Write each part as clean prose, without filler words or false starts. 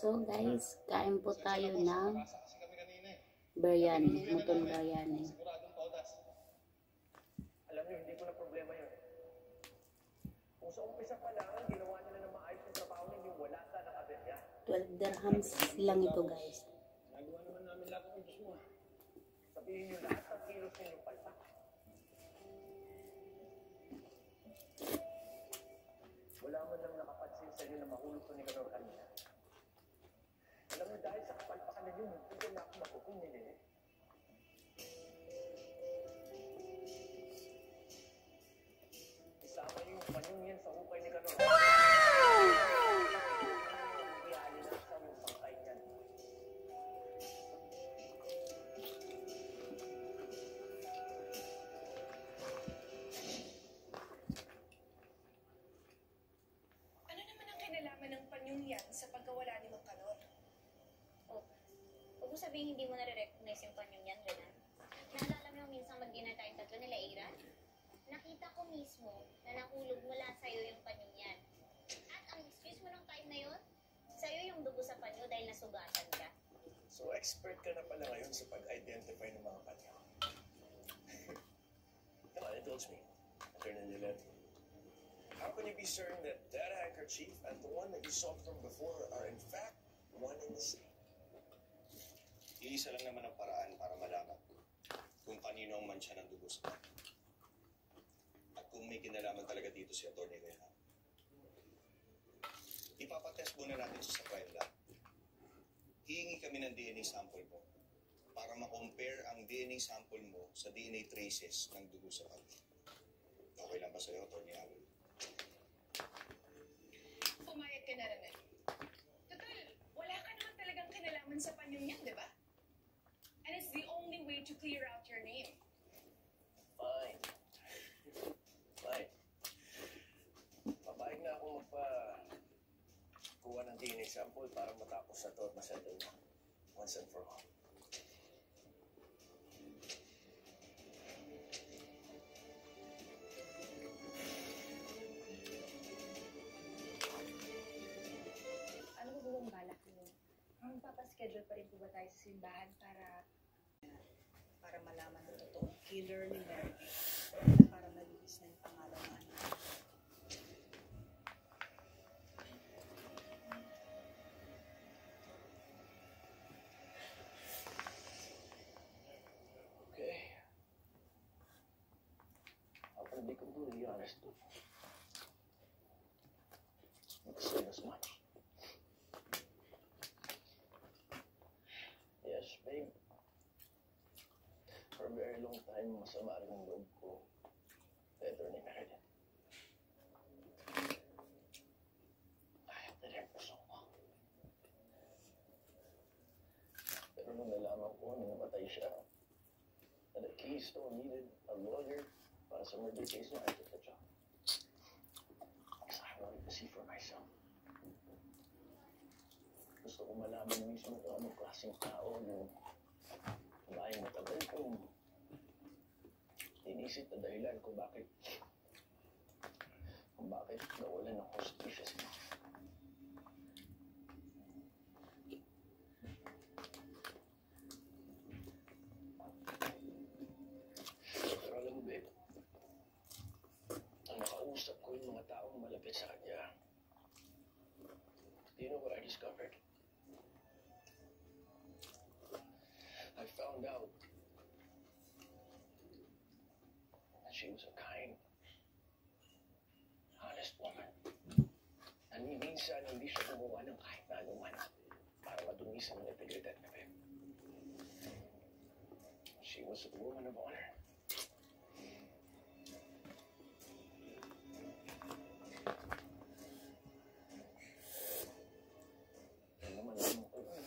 So guys, kain po tayo ng biryani, mutton biryani. Alam niyo, hindi ko na problema yun. Kung sa umpisa pa lang, ginawa nila na maayos yung trabaho ninyo, wala sana nakaberya. 12 dirhams lang ito guys. Nagawa naman namin lahat ng gusto mo. Sabihin niyo lahat ng kilos ninyong palpak. Wala man lang nakapansin sa inyo na mahulog ko ni Kanor kanina. Alam niyo, dahil sa kapalpakan ninyo, hindi na ako makukunin ninyo. Isama niyo yung panyong yan sa hukay ni Kanor. Iaalinasan yung sangkay niyan. Ano naman ang kinalaman ng panyong yan sa pagkawala ni Mang Kanor? Oh, huwag mo sabihin hindi mo nare-recognize yung panyong yan, Renan. Naalala mo yung minsan mag-dinner tayong tatlo nila, Aaron? Nakita ko mismo na nahulog mula sa'yo yung panyong yan. At ang excuse mo ng time na yun, sa'yo yung dugo sa panyo dahil nasugatan ka. So, expert ka na pala ngayon sa pag-identify ng mga panyo. Come on, indulge me. Attorney Lilet. How can you be certain that that handkerchief and the one that you saw from before are in fact one and the same? Iisa lang naman ang paraan para malaman kung kanino ang mansya ng dugo sa panyo. At kung may kinalaman talaga dito si Atty. Rehan. Ipapatest muna natin sa crime lab. Hihingi kami ng DNA sample mo para ma-compare ang DNA sample mo sa DNA traces ng dugo sa panyo. Okay lang ba sa'yo, Atty. Abel? Pumayag ka na, Renan. Total, wala ka naman talagang kinalaman sa panyong yan, di ba? And it's the only way to clear out your name. Fine. Fine. Papayag na ako magpa-kuha ng DNA sample para matapos na ito at masettle na. Once and for all. Ano ba bang balak niyo? Magpapaschedule pa rin po ba tayo sa simbahan para malaman ang totoong killer ni Mary at para malinis na yung pangalan ng anak? Okay. I'll be completely honest. Not saying as much. Yes, babe. For a very long time, masama rin ang loob ko. Better ni Meredith. Kahit na rin puso ko. Pero nung nalaman ko na namatay siya, and the Keystone needed a lawyer para sa murder case niya, I took the job. Because I wanted to see for myself. Gusto ko malaman mismo kung anong klaseng tao yung kumain matagal kong inisip na dahilan kung bakit nawalan ng hostisya siya. Pero alam mo, babe, ang nakausap ko yung mga taong malapit sa kanya. Do you know what I discovered? I found out that she was a kind, honest woman. Na minsan hindi siya gumawa ng kahit na anuman para matumisan ang integridad na babe. She was a woman of honor. Ano naman naman ko yun?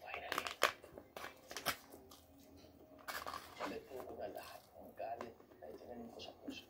Finally, palit ko na lahat ng galit na itinanim ko sa puso.